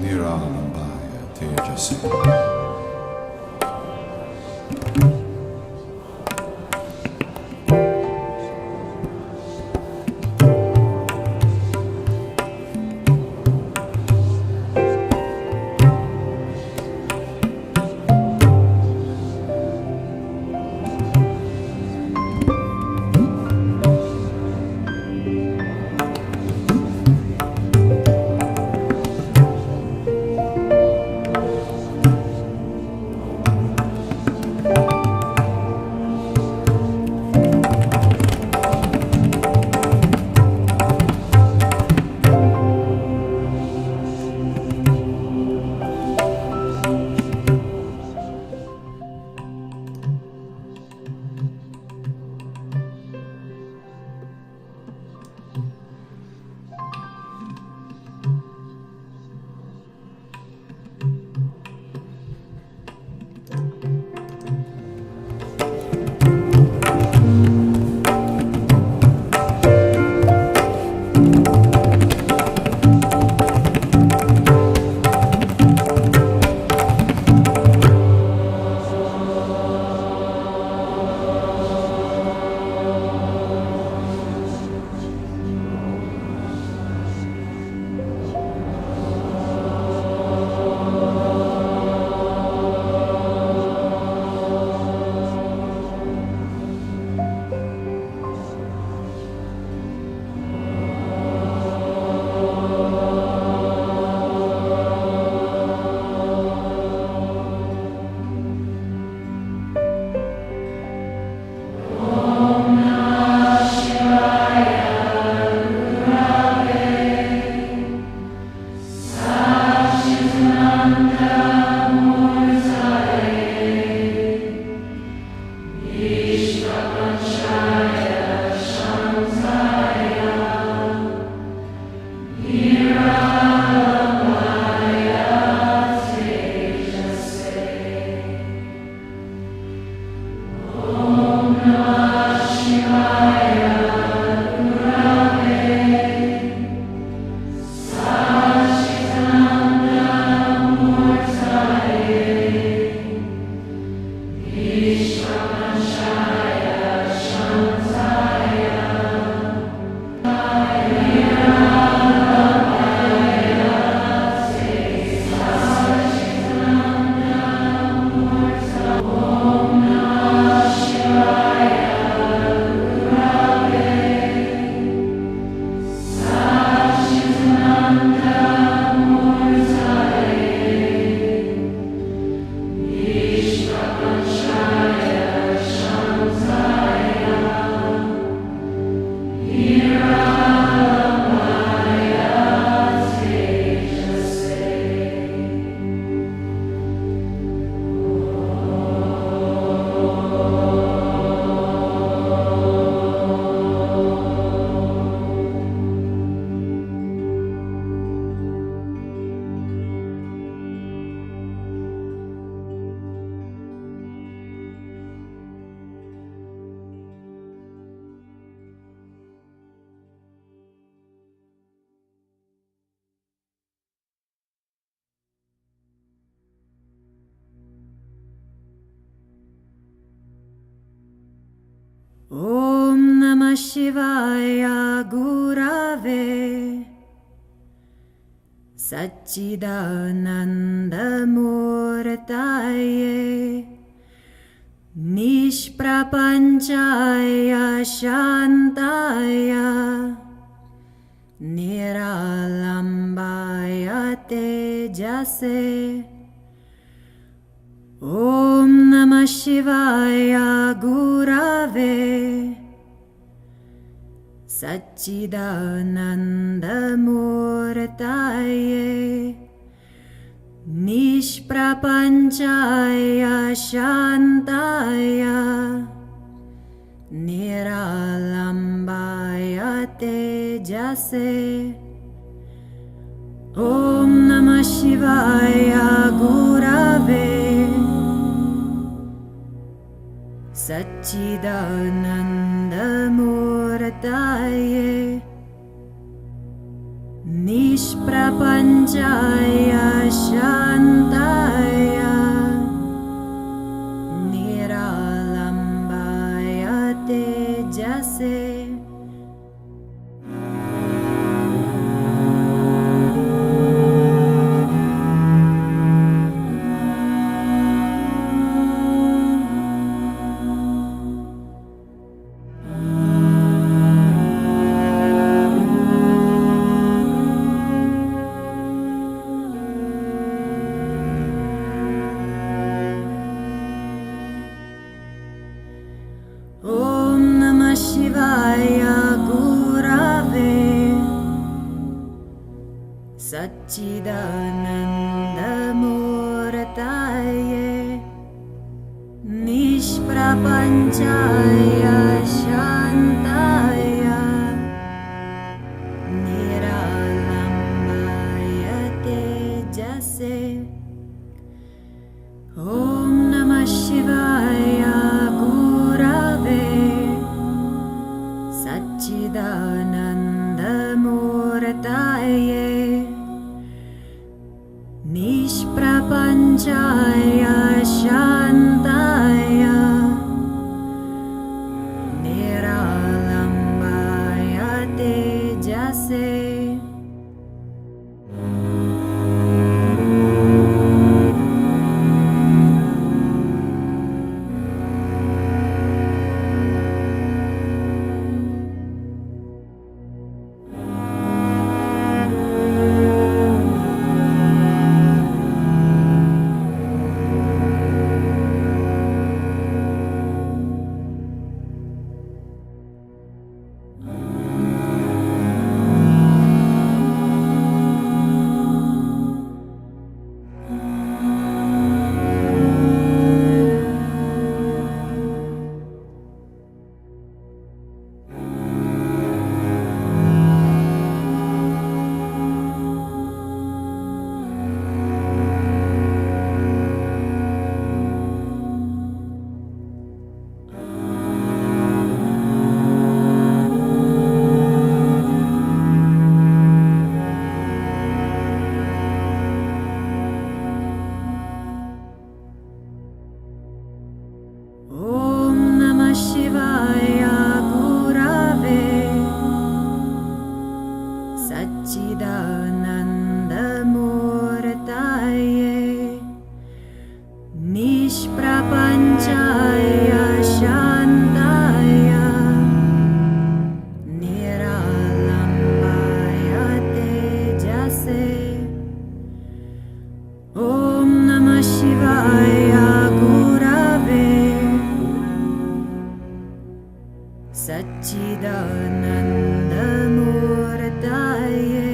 Niranambaya Tejase. Om Namah Shivaya Gurave Satchidananda Murtaye Nishprapanchaya Shantaya Niralambaya Tejase Om Namah Shivaya Gurave Satchidananda Murtaye Nishprapanchaya Shantaya Niralambaya Tejase Om Namah Shivaya Gurave Satchidananda Murtaye Nishprapanchaya Satchidanandamurtaye Nishprapanchaya Shantaya Niralambaya Tejase Om Namah Shivaya Gurave Satchidanandamurtaye Nishprapanchaya Shantaya Niralambaya Tejase Om Namah Shivaya Gurave Satchidanandamurtaye Nishprapanchaya Shantaya Niralambaya Tejase Om Namah Shivaya Gurave Satchidanandamurtaye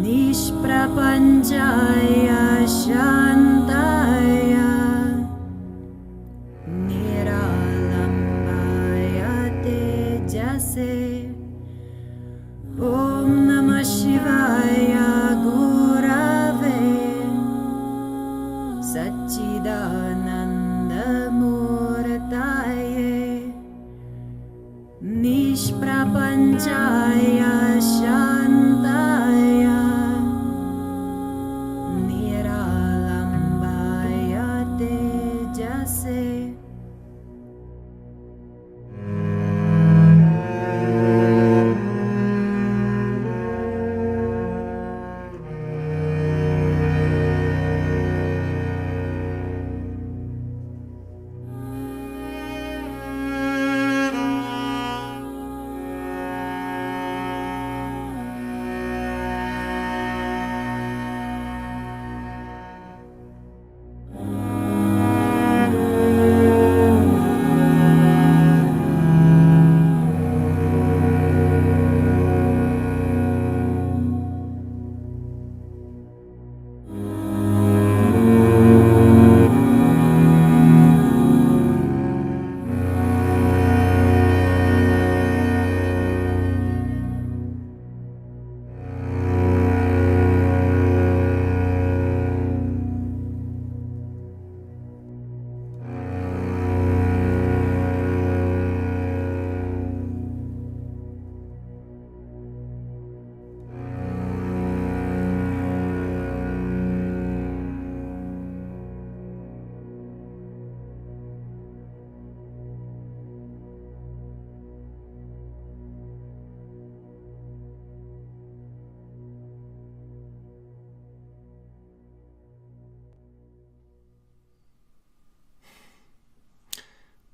Nishprapanchaya Shantaya Niralambaya Tejase Om Namah Shivaya Gurave Satchidanandamurtaye Nishprapanchaya Shantaya Niralambaya Tejase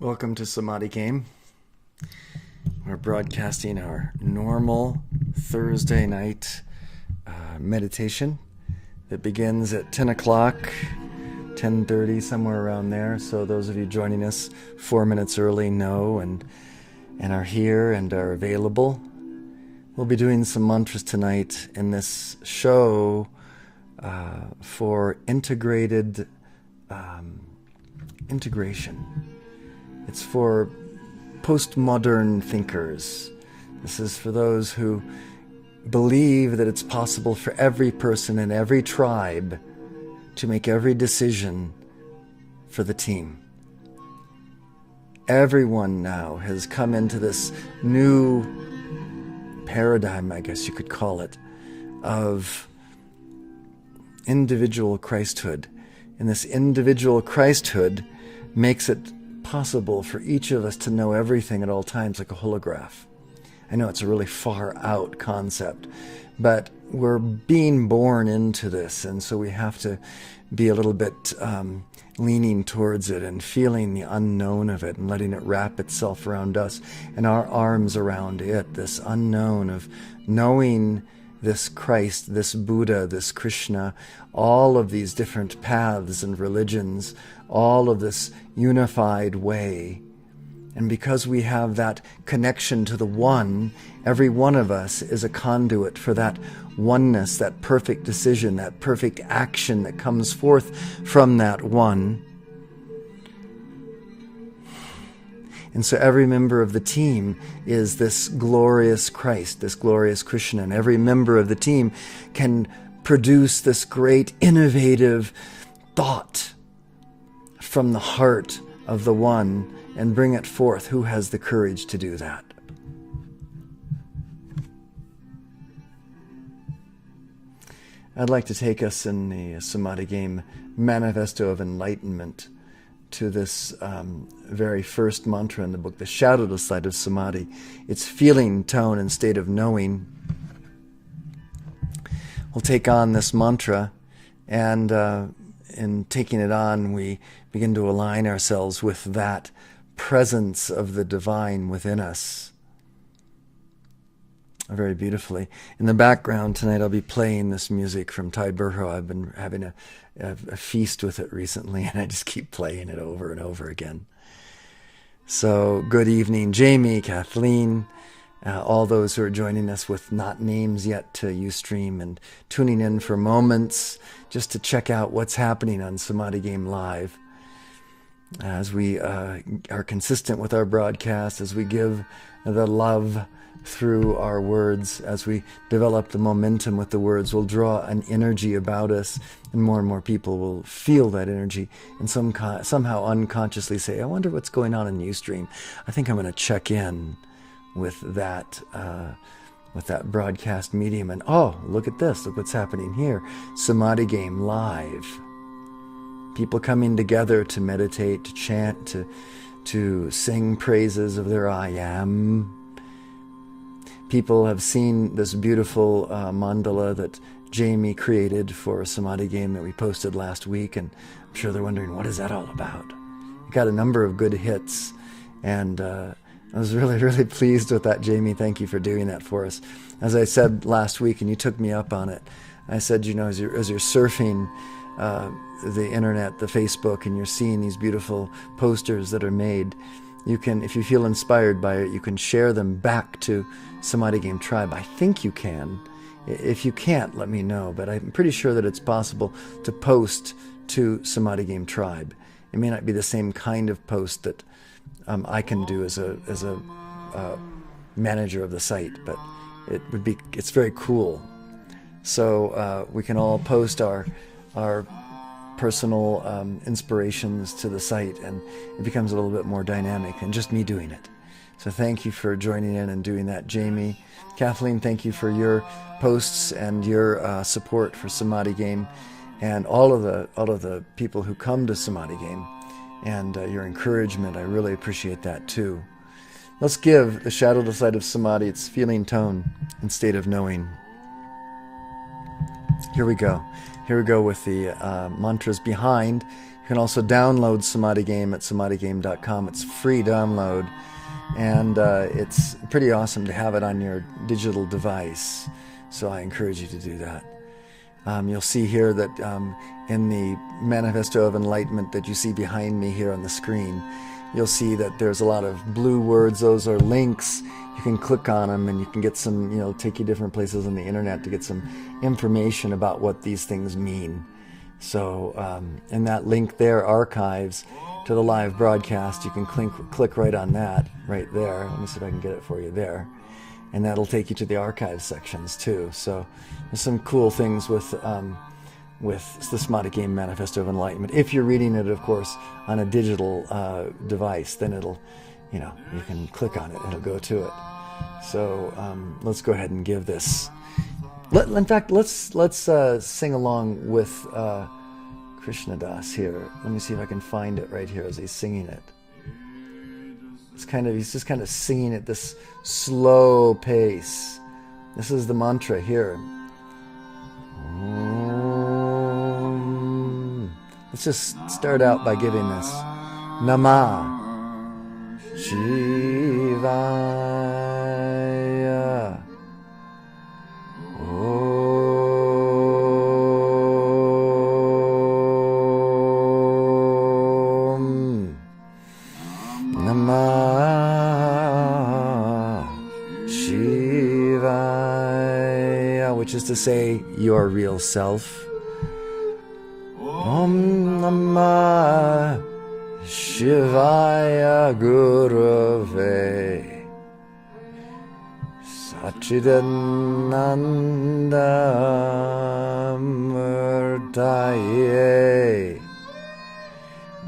Welcome to Samadhi Game. We're broadcasting our normal Thursday night meditation that begins at 10 o'clock, 10:30, somewhere around there. So those of you joining us 4 minutes early know and are here and are available. We'll be doing some mantras tonight in this show for integrated integration. It's for postmodern thinkers. This is for those who believe that it's possible for every person in every tribe to make every decision for the team. Everyone now has come into this new paradigm, I guess you could call it, of individual Christhood. And this individual Christhood makes it possible for each of us to know everything at all times like a holograph. I know it's a really far out concept, but we're being born into this, and so we have to be a little bit leaning towards it and feeling the unknown of it and letting it wrap itself around us and our arms around it, this unknown of knowing this Christ, this Buddha, this Krishna, all of these different paths and religions, all of this unified way. And because we have that connection to the One, every one of us is a conduit for that oneness, that perfect decision, that perfect action that comes forth from that One. And so every member of the team is this glorious Christ, this glorious Krishna, and every member of the team can produce this great innovative thought from the heart of the One and bring it forth. Who has the courage to do that? I'd like to take us in the Samadhi Game Manifesto of Enlightenment to this very first mantra in the book, the shadowless light of Samadhi. It's feeling, tone, and state of knowing. We'll take on this mantra, and in taking it on, we begin to align ourselves with that presence of the divine within us. Very beautifully. In the background tonight, I'll be playing this music from Tai Burho. I've been having a feast with it recently, and I just keep playing it over and over again. So, good evening, Jamie, Kathleen, all those who are joining us with not names yet to Ustream and tuning in for moments just to check out what's happening on Samadhi Game Live. As we are consistent with our broadcast, as we give the love through our words, as we develop the momentum with the words, we'll draw an energy about us, and more people will feel that energy and somehow unconsciously say, I wonder what's going on in Ustream. I think I'm going to check in with that broadcast medium, and oh, look at this, look what's happening here. Samadhi Game Live. People coming together to meditate, to chant, to sing praises of their I am. People have seen this beautiful mandala that Jamie created for a Samadhi Game that we posted last week, and I'm sure they're wondering, what is that all about? It got a number of good hits, and I was really pleased with that, Jamie. Thank you for doing that for us. As I said last week, and you took me up on it, I said, you know, as you're surfing the internet, the Facebook, and you're seeing these beautiful posters that are made, you can, if you feel inspired by it, you can share them back to Samadhi Game Tribe. I think you can. If you can't, let me know, but I'm pretty sure that it's possible to post to Samadhi Game Tribe. It may not be the same kind of post that I can do as a manager of the site, but it's very cool. So we can all post our personal inspirations to the site, and it becomes a little bit more dynamic than just me doing it. So thank you for joining in and doing that, Jamie. Kathleen, thank you for your posts and your support for Samadhi Game, and all of the people who come to Samadhi Game, and your encouragement. I really appreciate that too. Let's give the shadowless light of Samadhi its feeling, tone, and state of knowing. Here we go. Here we go with the mantras behind. You can also download Samadhi Game at samadhigame.com. It's free download. And it's pretty awesome to have it on your digital device. So I encourage you to do that. You'll see here that in the Manifesto of Enlightenment that you see behind me here on the screen, you'll see that there's a lot of blue words. Those are links. You can click on them and you can get some, take you different places on the internet to get some information about what these things mean. So, and that link there, archives to the live broadcast, you can click right on that right there. Let me see if I can get it for you there. And that'll take you to the archive sections too. So there's some cool things with the Samadhi Game Manifesto of Enlightenment. If you're reading it, of course, on a digital device, then it'll, you can click on it, it'll go to it. So let's go ahead and give this. In fact, let's sing along with Krishna Das here. Let me see if I can find it right here as he's singing it. He's just kind of singing at this slow pace. This is the mantra here. Let's just start out by giving this. Namah Shivaya. Om Namah Shivaya, which is to say, your real self. Om Namah Shivaya Gurave Sachidananda Murtaye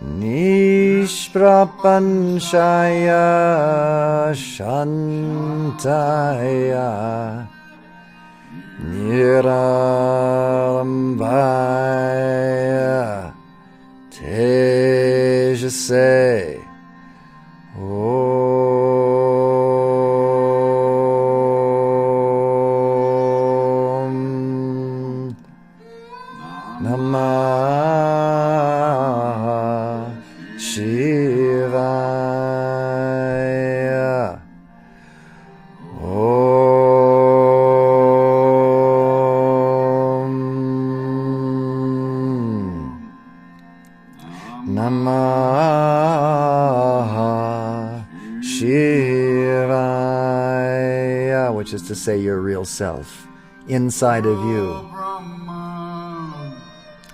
Nishprapanchaya Shantaya Nirambaya Tejase Om Namah Shivaya. Namah Shivaya, which is to say your real self, inside of you.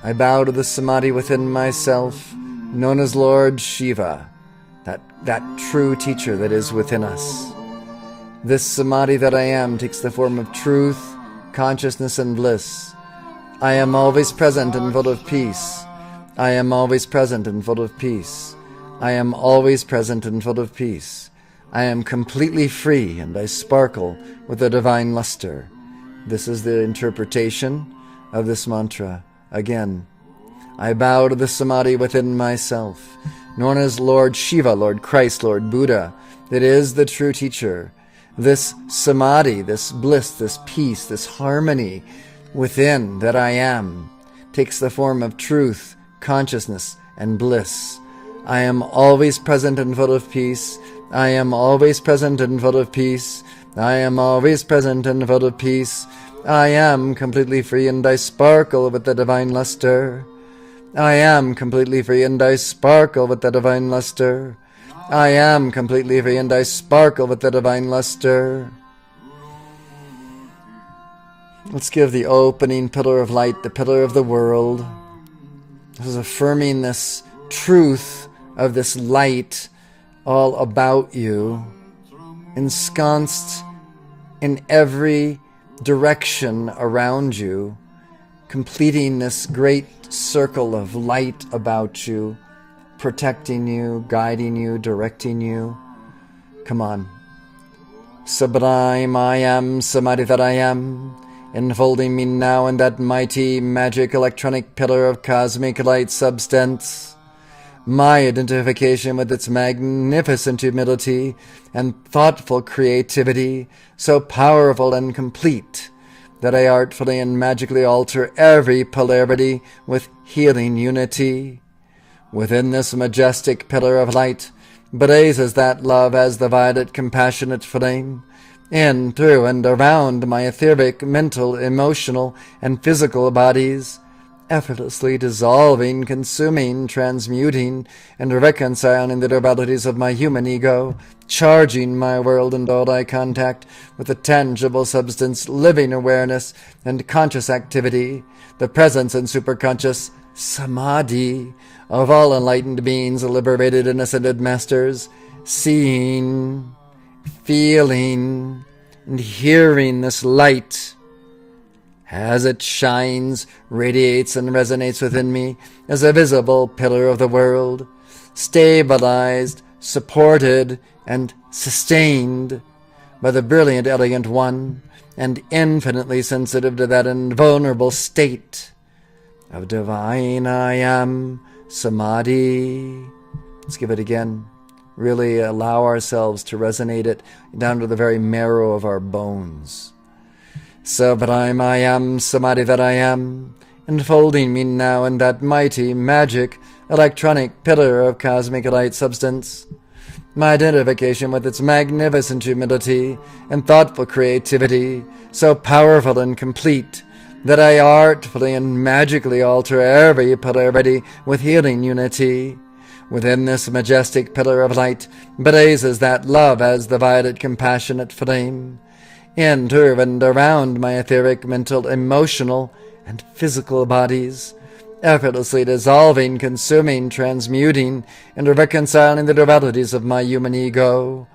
I bow to the Samadhi within myself, known as Lord Shiva, that true teacher that is within us. This Samadhi that I am takes the form of truth, consciousness, and bliss. I am always present and full of peace. I am always present and full of peace. I am always present and full of peace. I am completely free and I sparkle with a divine luster. This is the interpretation of this mantra. Again, I bow to the Samadhi within myself, known as Lord Shiva, Lord Christ, Lord Buddha, that is the true teacher. This Samadhi, this bliss, this peace, this harmony within that I am, takes the form of truth, consciousness, and bliss. I am always present and full of peace. I am always present and full of peace. I am always present and full of peace. I am completely free and I sparkle with the divine luster. I am completely free and I sparkle with the divine luster. I am completely free and I sparkle with the divine luster. Let's give the opening pillar of light, the pillar of the world. This is affirming this truth of this light all about you, ensconced in every direction around you, completing this great circle of light about you, protecting you, guiding you, directing you. Come on. Sublime I am, Samadhi that I am, enfolding me now in that mighty, magic, electronic pillar of cosmic light substance. My identification with its magnificent humility and thoughtful creativity, so powerful and complete, that I artfully and magically alter every polarity with healing unity. Within this majestic pillar of light blazes that love as the violet compassionate flame, in, through, and around my etheric, mental, emotional, and physical bodies. effortlessly dissolving, consuming, transmuting, and reconciling the dualities of my human ego, charging my world and all eye contact with a tangible substance, living awareness, and conscious activity, the presence and superconscious samadhi of all enlightened beings, liberated and ascended masters, seeing, feeling, and hearing this light as it shines, radiates, and resonates within me as a visible pillar of the world, stabilized, supported, and sustained by the brilliant, elegant one, and infinitely sensitive to that invulnerable state of divine I am, samadhi. Let's give it again. Really allow ourselves to resonate it down to the very marrow of our bones. Sublime I am, samadhi that I am, enfolding me now in that mighty, magic, electronic pillar of cosmic light substance. My identification with its magnificent humility and thoughtful creativity, so powerful and complete, that I artfully and magically alter every polarity with healing unity. Within this majestic pillar of light blazes that love as the violet compassionate flame, intertwined around my etheric, mental, emotional, and physical bodies, effortlessly dissolving, consuming, transmuting, and reconciling the dualities of my human ego,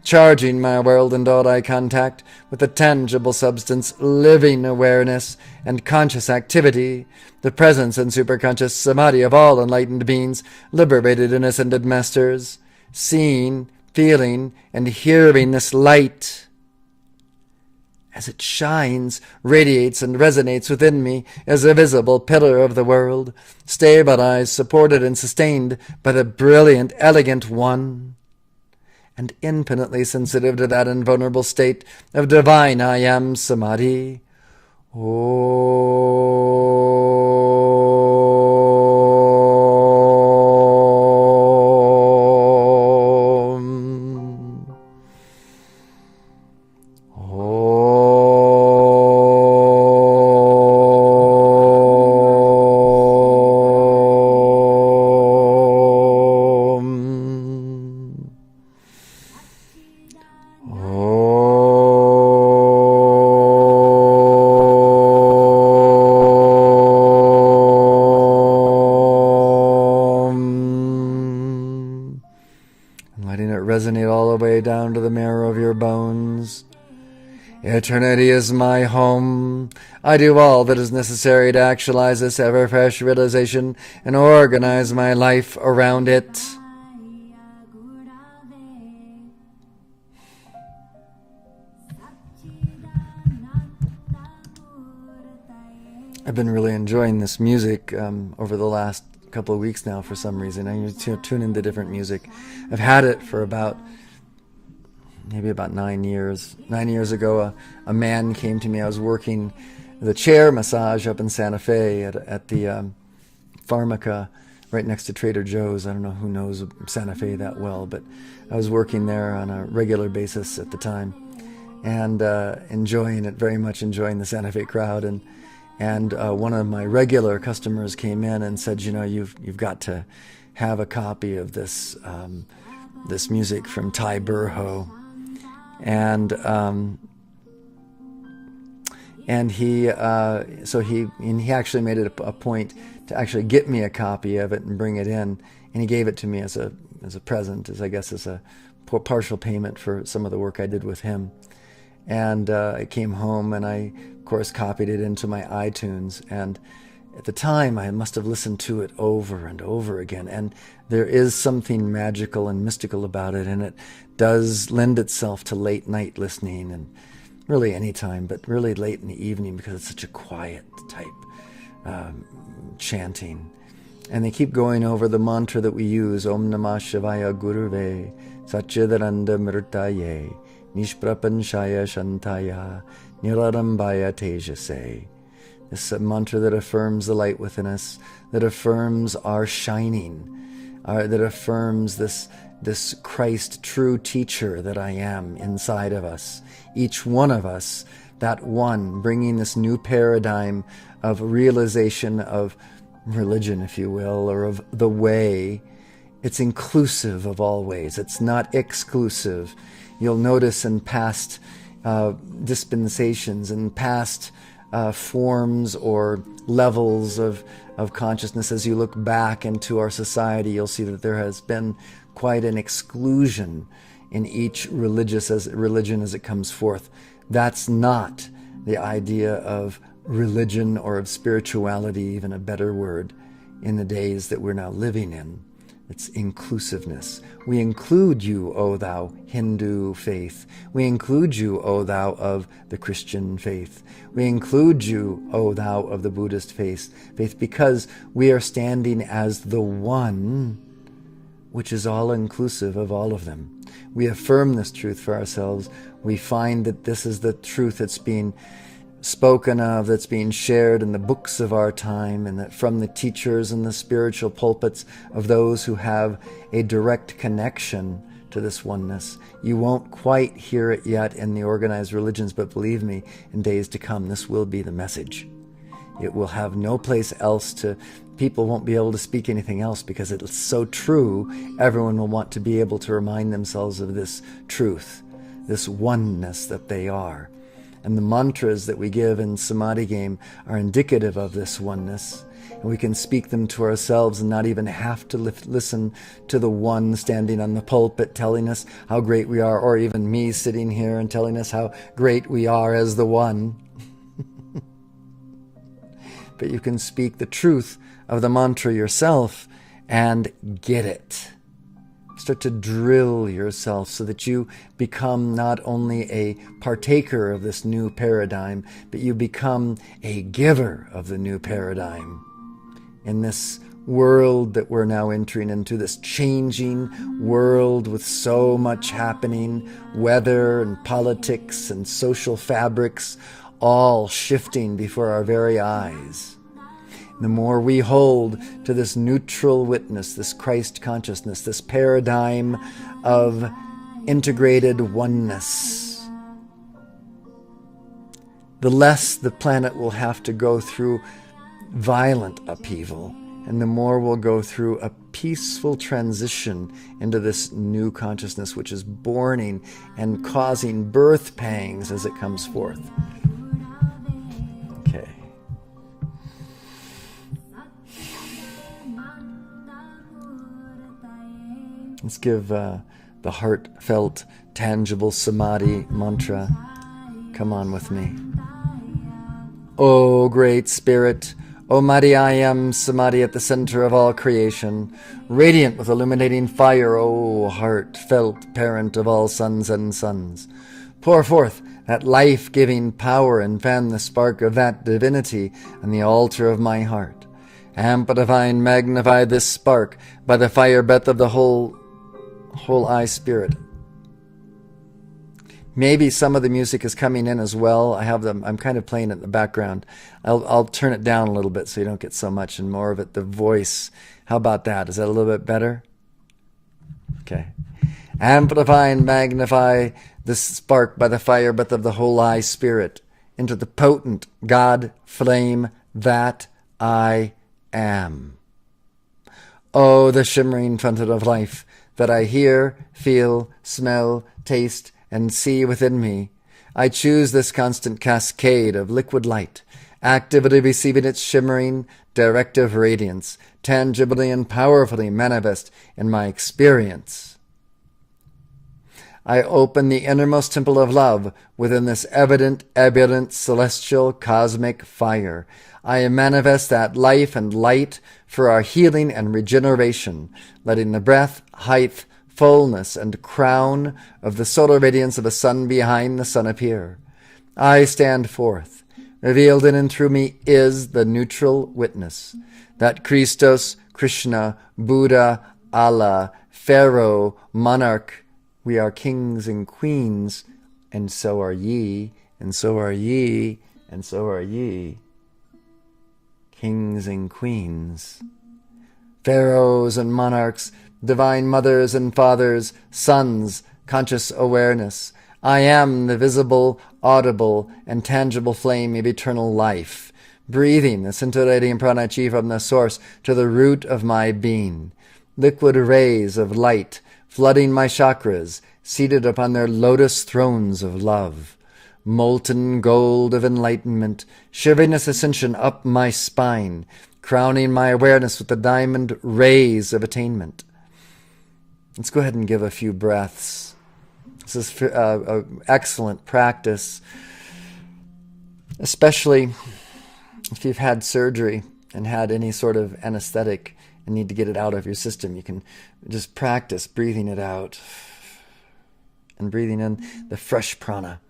charging my world and all eye contact with a tangible substance, living awareness, and conscious activity, the presence and superconscious samadhi of all enlightened beings, liberated and ascended masters, seeing, feeling, and hearing this light as it shines, radiates, and resonates within me as a visible pillar of the world, stabilized, supported, and sustained by the brilliant, elegant one, and infinitely sensitive to that invulnerable state of divine I am, samadhi. Resonate all the way down to the marrow of your bones. Eternity is my home. I do all that is necessary to actualize this ever-fresh realization and organize my life around it. I've been really enjoying this music over the last couple of weeks now for some reason. I used to tune into different music. I've had it for maybe about 9 years. 9 years ago, a man came to me. I was working the chair massage up in Santa Fe at the Pharmaca right next to Trader Joe's. I don't know who knows Santa Fe that well, but I was working there on a regular basis at the time and enjoying it, very much enjoying the Santa Fe crowd. And one of my regular customers came in and said, you know, you've got to have a copy of this this music from Ty Burho. And he actually made it a point to actually get me a copy of it and bring it in, and he gave it to me as a present, as a partial payment for some of the work I did with him. And I came home and I, of course, copied it into my iTunes. And at the time, I must have listened to it over and over again. And there is something magical and mystical about it. And it does lend itself to late night listening, and really any time, but really late in the evening, because it's such a quiet type chanting. And they keep going over the mantra that we use, Om Namah Shivaya Guruve Satchidananda Mrtaye Nishprapanshaya Shantaya Nirarambaya Tejase. This mantra that affirms the light within us, that affirms our shining, that affirms this Christ true teacher that I am inside of us. Each one of us that one, bringing this new paradigm of realization of religion, if you will, or of the way. It's inclusive of all ways. It's not exclusive. You'll notice in past dispensations and past forms or levels of consciousness, as you look back into our society, you'll see that there has been quite an exclusion in each religion as it comes forth. That's not the idea of religion or of spirituality, even a better word, in the days that we're now living in. It's inclusiveness. We include you, O thou Hindu faith. We include you, O thou of the Christian faith. We include you, O thou of the Buddhist faith, because we are standing as the one, which is all inclusive of all of them. We affirm this truth for ourselves. We find that this is the truth that's being spoken of, that's being shared in the books of our time, and that from the teachers and the spiritual pulpits of those who have a direct connection to this oneness. You won't quite hear it yet in the organized religions, but believe me, in days to come, this will be the message. It will have no place else to, people won't be able to speak anything else because it's so true. Everyone will want to be able to remind themselves of this truth, this oneness that they are. And the mantras that we give in Samadhi Game are indicative of this oneness. And we can speak them to ourselves and not even have to listen to the one standing on the pulpit telling us how great we are, or even me sitting here and telling us how great we are as the one. But you can speak the truth of the mantra yourself and get it. Start to drill yourself so that you become not only a partaker of this new paradigm, but you become a giver of the new paradigm. In this world that we're now entering into, this changing world with so much happening, weather and politics and social fabrics, all shifting before our very eyes. The more we hold to this neutral witness, this Christ consciousness, this paradigm of integrated oneness, the less the planet will have to go through violent upheaval, and the more we'll go through a peaceful transition into this new consciousness, which is borning and causing birth pangs as it comes forth. Okay. Let's give the heartfelt, tangible Samadhi mantra. Come on with me. O Great Spirit, O mighty I Am Samadhi at the center of all creation, radiant with illuminating fire, O heartfelt parent of all sons and sons, pour forth that life-giving power and fan the spark of that divinity on the altar of my heart. Amplify and magnify this spark by the fire breath of the whole I Spirit. Maybe some of the music is coming in as well. I'm kind of playing it in the background. I'll turn it down a little bit so you don't get so much and more of it, the voice. How about that? Is that a little bit better? Okay. Amplify and magnify this spark by the fire breath of the whole I Spirit into the potent God flame that I am. Oh, the shimmering fountain of life that I hear, feel, smell, taste, and see within me. I choose this constant cascade of liquid light, actively receiving its shimmering, directive radiance, tangibly and powerfully manifest in my experience. I open the innermost temple of love within this evident, ebullient, celestial, cosmic fire. I manifest that life and light for our healing and regeneration, letting the breath, height, fullness, and crown of the solar radiance of the sun behind the sun appear. I stand forth. Revealed in and through me is the neutral witness, that Christos, Krishna, Buddha, Allah, Pharaoh, monarch, we are kings and queens, and so are ye, and so are ye, and so are ye. Kings and queens, pharaohs and monarchs, divine mothers and fathers, sons, conscious awareness. I am the visible, audible, and tangible flame of eternal life, breathing the scintillating prana chi from the source to the root of my being. Liquid rays of light flooding my chakras, seated upon their lotus thrones of love. Molten gold of enlightenment, shivering its ascension up my spine, crowning my awareness with the diamond rays of attainment. Let's go ahead and give a few breaths. This is excellent practice, especially if you've had surgery and had any sort of anesthetic and need to get it out of your system. You can just practice breathing it out and breathing in the fresh prana.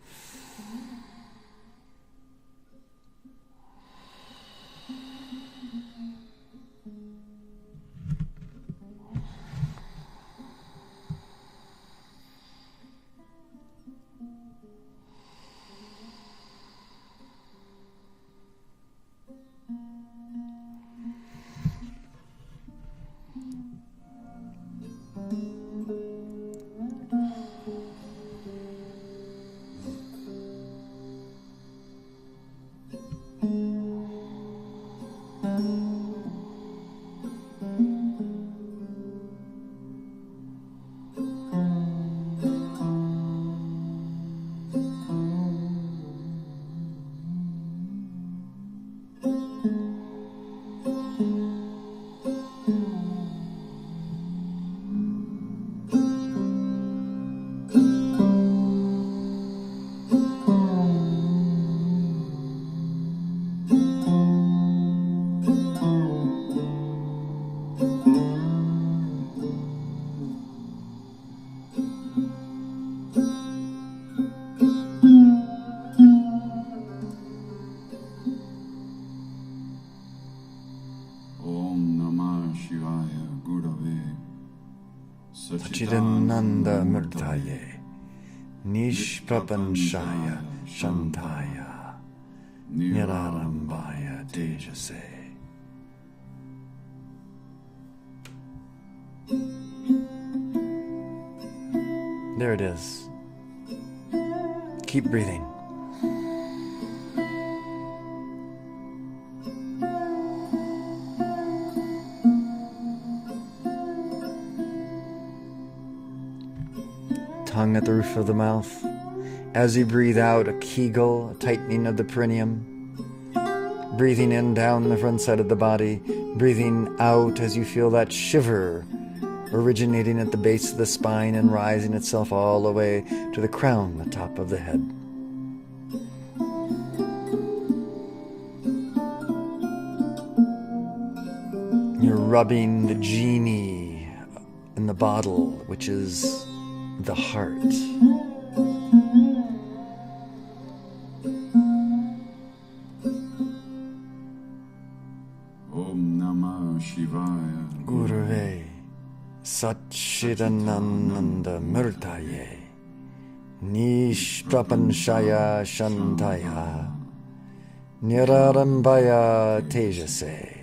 Chidananda Murtaye Nishprapanshaya Shantaya Nirarambaya Tejase. There it is. Keep breathing. Tongue at the roof of the mouth. As you breathe out, a kegel, a tightening of the perineum. Breathing in down the front side of the body. Breathing out as you feel that shiver originating at the base of the spine and rising itself all the way to the crown, the top of the head. You're rubbing the genie in the bottle, which is the heart. Om Namah Shivaya Gurave Satchidananda Murtaye Nishprapanshaya Shantaya Nirarambaya Tejase.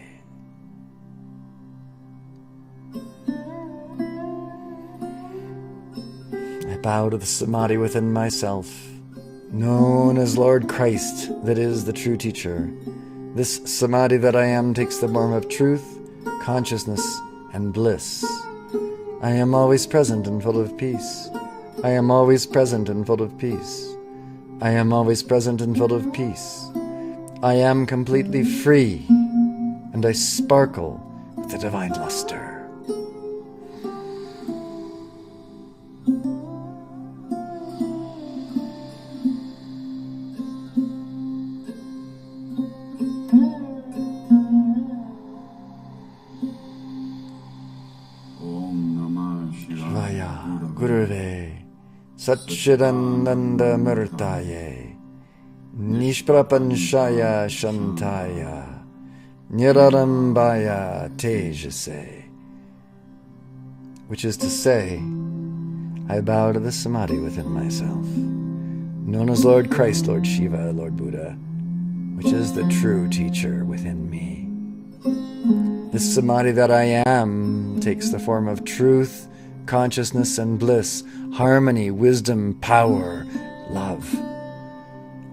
I bow to the samadhi within myself, known as Lord Christ, that is the true teacher. This samadhi that I am takes the form of truth, consciousness, and bliss. I am always present and full of peace. I am always present and full of peace. I am always present and full of peace. I am completely free, and I sparkle with the divine luster. Gurave Satchidananda Murtaye Nishprapanshaya Shantaya Nirarambaya Tejase. Which is to say, I bow to the samadhi within myself, known as Lord Christ, Lord Shiva, Lord Buddha, which is the true teacher within me. This samadhi that I am takes the form of truth, consciousness, and bliss, harmony, wisdom, power, love.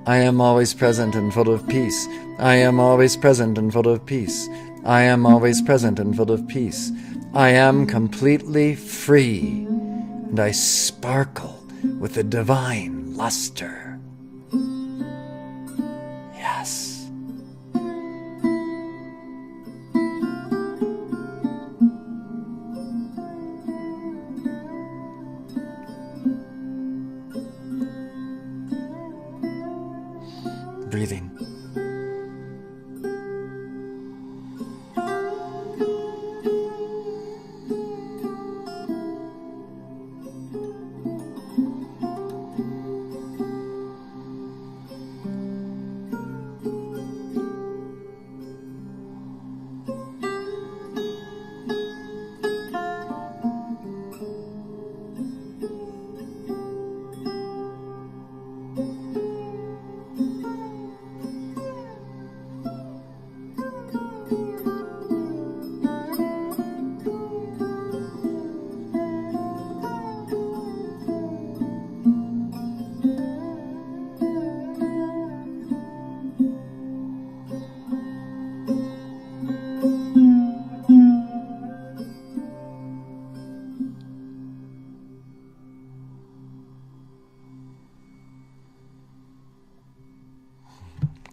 I am always present and full of peace. I am always present and full of peace. I am always present and full of peace. I am completely free, and I sparkle with a divine luster. Yes. Breathing.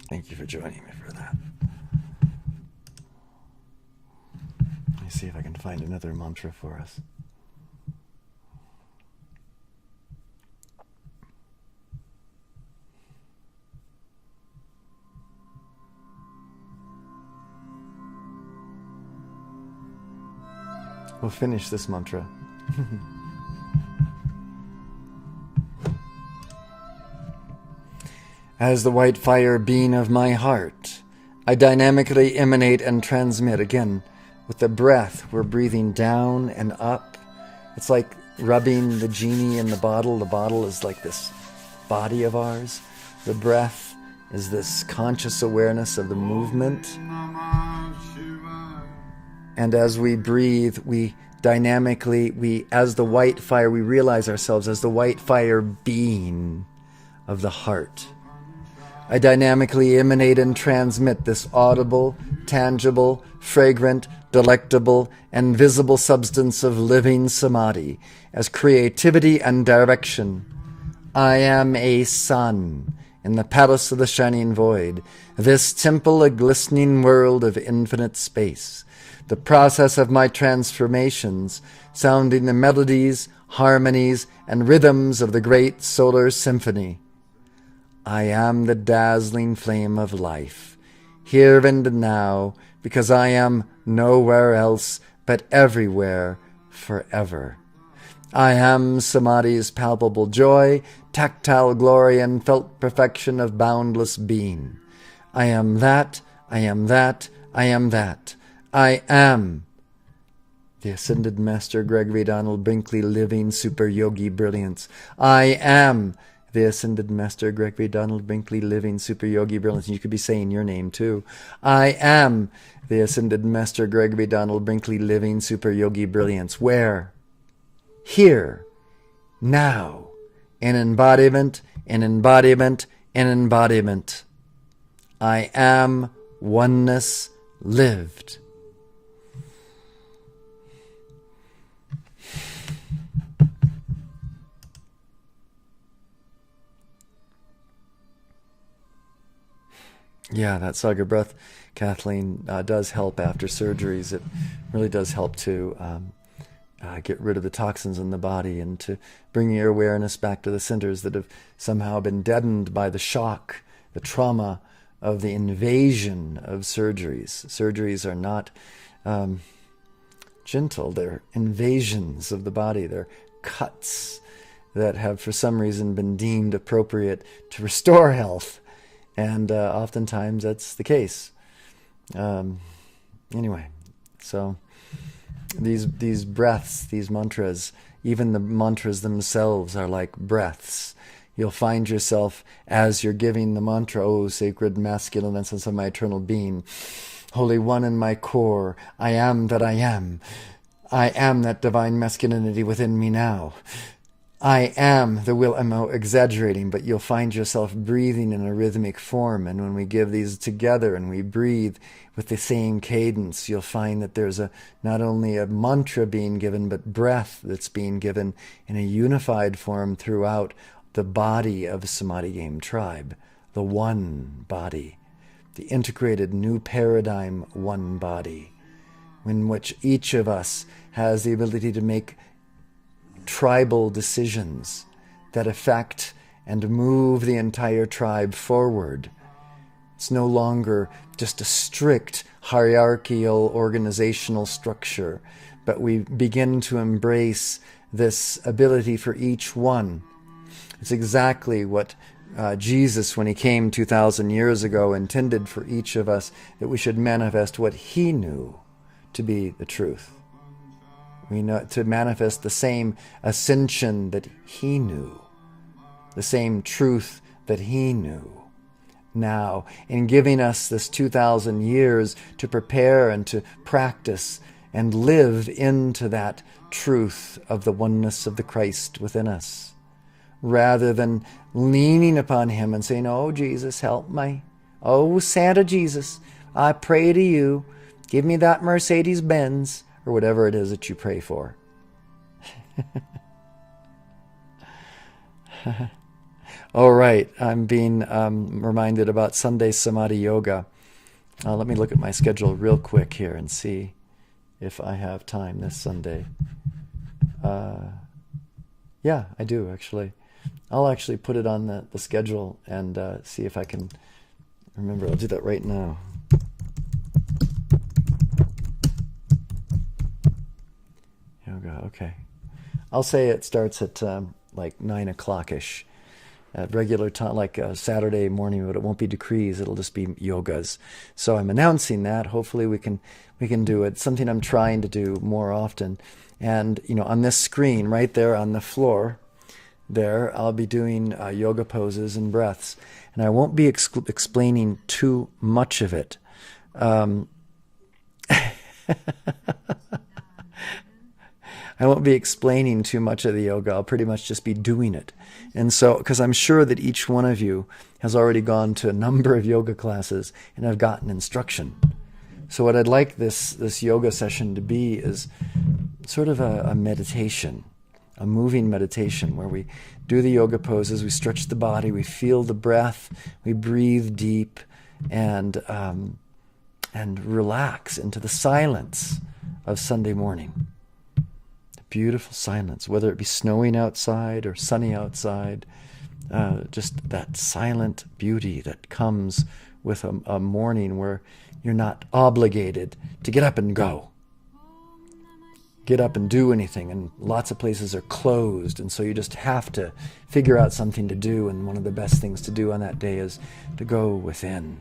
Thank you for joining me for that. Let me see if I can find another mantra for us. We'll finish this mantra. As the white fire being of my heart, I dynamically emanate and transmit. Again, with the breath, we're breathing down and up. It's like rubbing the genie in the bottle. The bottle is like this body of ours. The breath is this conscious awareness of the movement. And as we breathe, we dynamically, as the white fire, we realize ourselves as the white fire being of the heart. I dynamically emanate and transmit this audible, tangible, fragrant, delectable, and visible substance of living samadhi as creativity and direction. I am a sun in the palace of the shining void, this temple a glistening world of infinite space. The process of my transformations, sounding the melodies, harmonies, and rhythms of the great solar symphony. I am the dazzling flame of life, here and now, because I am nowhere else but everywhere, forever. I am Samadhi's palpable joy, tactile glory, and felt perfection of boundless being. I am that, I am that, I am that. I am the Ascended Master Gregory Donald Brinkley living super yogi brilliance. I am the Ascended Master Gregory Donald Brinkley living super yogi brilliance. You could be saying your name too. I am the Ascended Master Gregory Donald Brinkley living super yogi brilliance. Where? Here. Now. In embodiment, in embodiment, in embodiment. I am oneness lived. Yeah, that Saga breath, Kathleen, does help after surgeries. It really does help to get rid of the toxins in the body and to bring your awareness back to the centers that have somehow been deadened by the shock, the trauma of the invasion of surgeries. Surgeries are not gentle. They're invasions of the body. They're cuts that have for some reason been deemed appropriate to restore health. And oftentimes that's the case. Anyway, so these breaths, these mantras, even the mantras themselves are like breaths. You'll find yourself as you're giving the mantra, "Oh, sacred masculine essence of my eternal being, Holy One in my core, I am that I am. I am that divine masculinity within me now. I am the will. I'm exaggerating, but you'll find yourself breathing in a rhythmic form. And when we give these together and we breathe with the same cadence, you'll find that there's not only a mantra being given, but breath that's being given in a unified form throughout the body of Samadhi Game Tribe, the one body, the integrated new paradigm one body, in which each of us has the ability to make tribal decisions that affect and move the entire tribe forward. It's no longer just a strict hierarchical organizational structure, but we begin to embrace this ability for each one. It's exactly what Jesus, when he came 2,000 years ago, intended for each of us, that we should manifest what he knew to be the truth. We know to manifest the same ascension that he knew, the same truth that he knew. Now, in giving us this 2,000 years to prepare and to practice and live into that truth of the oneness of the Christ within us, rather than leaning upon him and saying, "Oh, Jesus, help me. Oh, Santa Jesus, I pray to you, give me that Mercedes-Benz," or whatever it is that you pray for. All right, I'm being reminded about Sunday Samadhi Yoga. Let me look at my schedule real quick here and see if I have time this Sunday. Yeah, I do, actually. I'll actually put it on the schedule and see if I can remember. I'll do that right now. Yoga, okay. I'll say it starts at like 9 o'clock-ish at regular time, like Saturday morning, but it won't be decrees. It'll just be yogas. So I'm announcing that. Hopefully we can do it. Something I'm trying to do more often. And, on this screen right there on the floor, there, I'll be doing yoga poses and breaths. And I won't be explaining too much of it. I won't be explaining too much of the yoga. I'll pretty much just be doing it. And so, because I'm sure that each one of you has already gone to a number of yoga classes and have gotten instruction. So what I'd like this yoga session to be is sort of a meditation, a moving meditation where we do the yoga poses, we stretch the body, we feel the breath, we breathe deep and relax into the silence of Sunday morning. Beautiful silence, whether it be snowing outside or sunny outside, just that silent beauty that comes with a morning where you're not obligated to get up and go. Get up and do anything, and lots of places are closed, and so you just have to figure out something to do, and one of the best things to do on that day is to go within.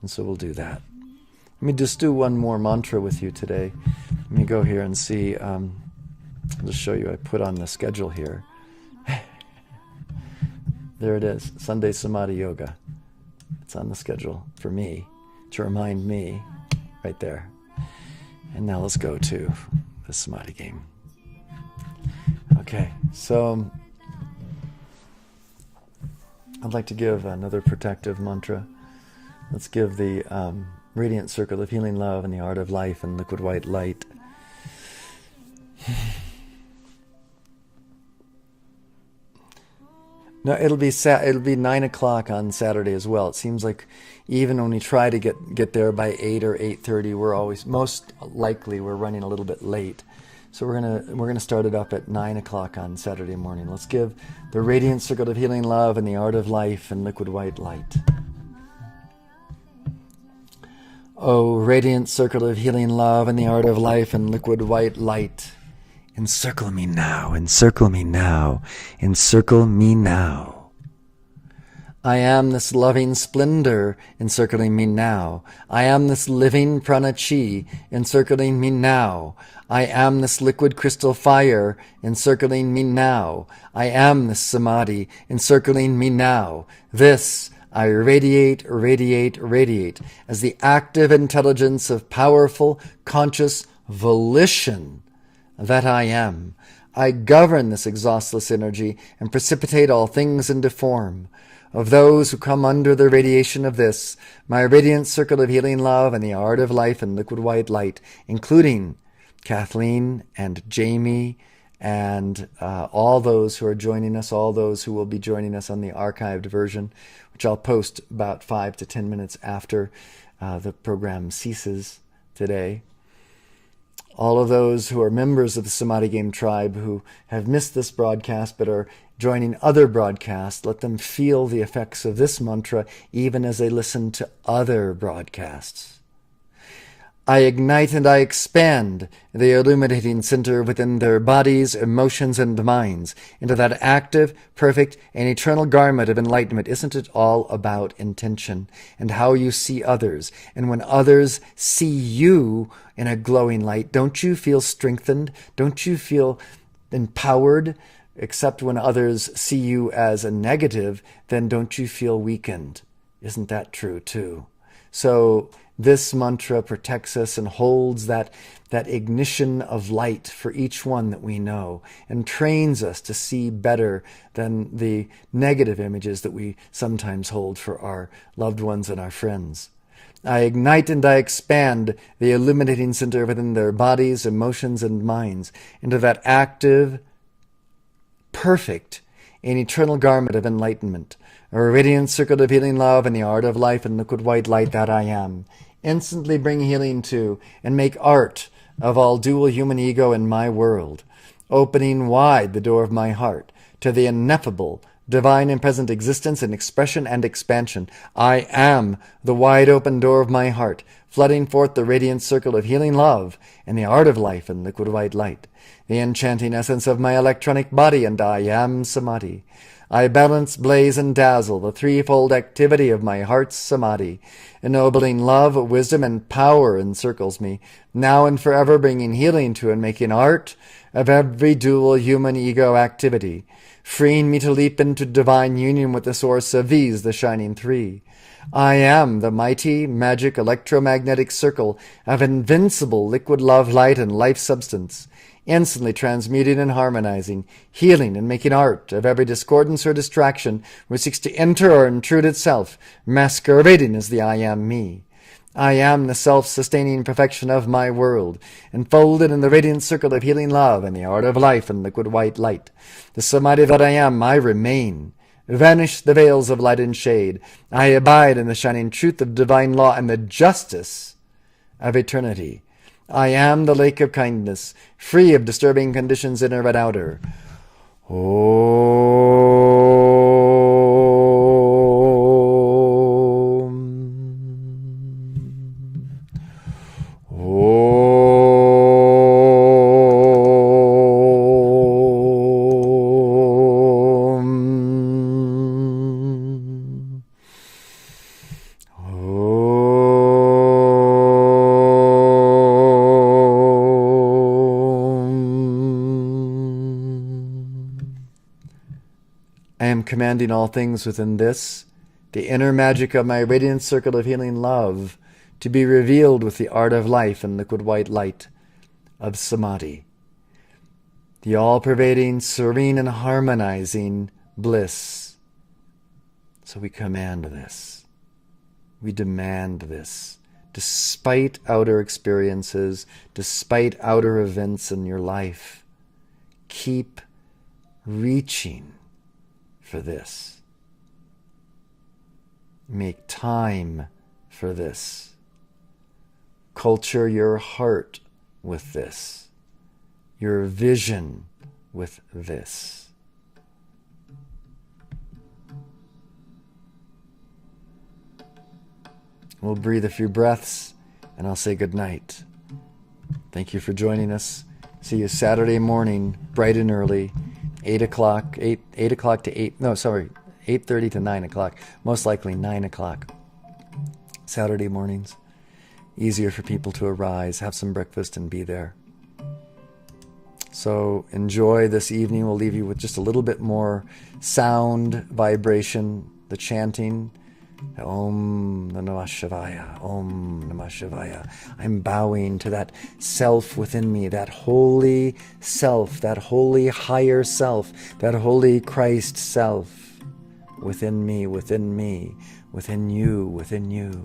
And so we'll do that. Let me just do one more mantra with you today. Let me go here and see... I'll just show you. I put on the schedule here. There it is, Sunday Samadhi Yoga. It's on the schedule for me, to remind me, right there. And now let's go to the Samadhi game. Okay, so I'd like to give another protective mantra. Let's give the radiant circle of healing love and the art of life and liquid white light. No, it'll be 9 o'clock on Saturday as well. It seems like even when we try to get there by 8 or 8:30, we're always most likely we're running a little bit late. So we're gonna start it up at 9 o'clock on Saturday morning. Let's give the radiant circle of healing love and the art of life and liquid white light. Oh, radiant circle of healing love and the art of life and liquid white light. Encircle me now, encircle me now, encircle me now. I am this loving splendor encircling me now. I am this living prana chi encircling me now. I am this liquid crystal fire encircling me now. I am this samadhi encircling me now. This I radiate, radiate, radiate as the active intelligence of powerful, conscious volition that I am. I govern this exhaustless energy and precipitate all things into form. Of those who come under the radiation of this, my radiant circle of healing love and the art of life and liquid white light, including Kathleen and Jamie and all those who are joining us, all those who will be joining us on the archived version, which I'll post about 5 to 10 minutes after the program ceases today. All of those who are members of the Samadhi Game Tribe who have missed this broadcast but are joining other broadcasts, let them feel the effects of this mantra even as they listen to other broadcasts. I ignite and I expand the illuminating center within their bodies, emotions, and minds into that active, perfect, and eternal garment of enlightenment. Isn't it all about intention and how you see others? And when others see you in a glowing light, don't you feel strengthened? Don't you feel empowered? Except when others see you as a negative, then don't you feel weakened? Isn't that true too? So this mantra protects us and holds that ignition of light for each one that we know and trains us to see better than the negative images that we sometimes hold for our loved ones and our friends. I ignite and I expand the illuminating center within their bodies, emotions, and minds into that active, perfect, and eternal garment of enlightenment, a radiant circle of healing love and the art of life and liquid white light that I am. Instantly bring healing to and make art of all dual human ego in my world, opening wide the door of my heart to the ineffable, divine and present existence and expression and expansion. I am the wide open door of my heart, flooding forth the radiant circle of healing love and the art of life and liquid white light, the enchanting essence of my electronic body, and I am Samadhi. I balance, blaze, and dazzle the threefold activity of my heart's Samadhi. Ennobling love, wisdom, and power encircles me, now and forever bringing healing to and making art of every dual human ego activity, freeing me to leap into divine union with the source of these, the shining three. I am the mighty, magic, electromagnetic circle of invincible liquid love, light, and life substance, instantly transmuting and harmonizing, healing and making art of every discordance or distraction which seeks to enter or intrude itself, masquerading as the I am me. I am the self-sustaining perfection of my world, enfolded in the radiant circle of healing love and the art of life and liquid white light. The Samadhi that I am, I remain. Vanish the veils of light and shade. I abide in the shining truth of divine law and the justice of eternity. I am the lake of kindness, free of disturbing conditions inner and outer. I am commanding all things within this, the inner magic of my radiant circle of healing love, to be revealed with the art of life and liquid white light of Samadhi, the all-pervading, serene, and harmonizing bliss. So we command this. We demand this. Despite outer experiences, despite outer events in your life, keep reaching for this. Make time for this. Culture your heart with this. Your vision with this. We'll breathe a few breaths and I'll say good night. Thank you for joining us. See you Saturday morning, bright and early. 8 o'clock to 8:30 to 9 o'clock. Most likely 9 o'clock. Saturday mornings. Easier for people to arise, have some breakfast, and be there. So enjoy this evening. We'll leave you with just a little bit more sound, vibration, the chanting, Om Namah Shivaya, Om Namah Shivaya. I'm bowing to that self within me, that holy self, that holy higher self, that holy Christ self within me, within you, within you.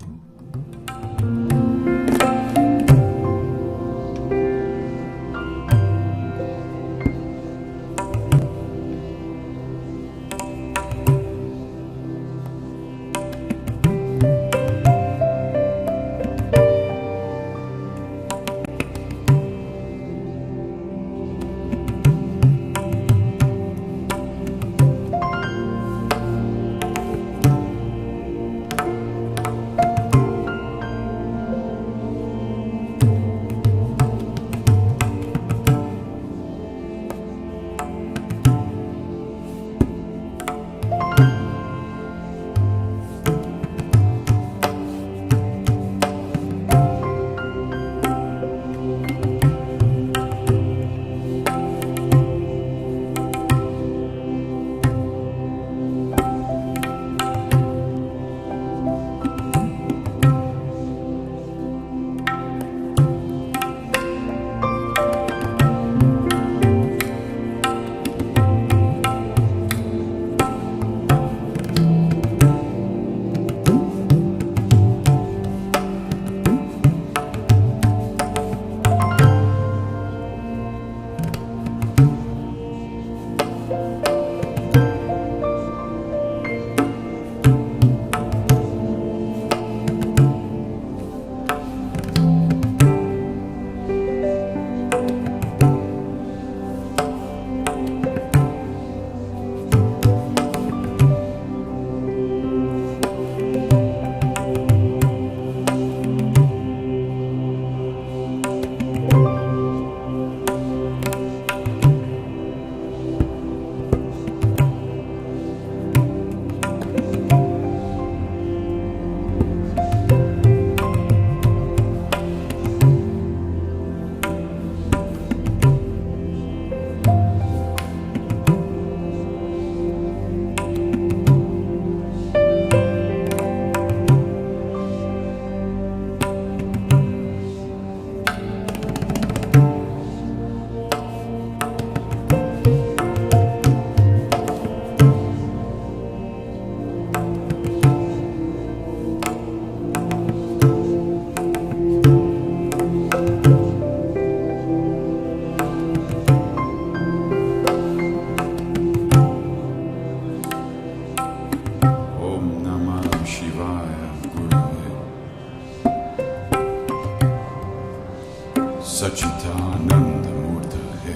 Sachitananda Murta He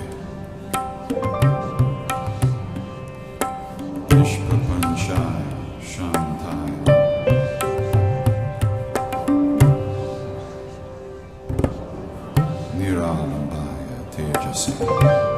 Vishpapanchaya Shantaya Niralambaya Tejasi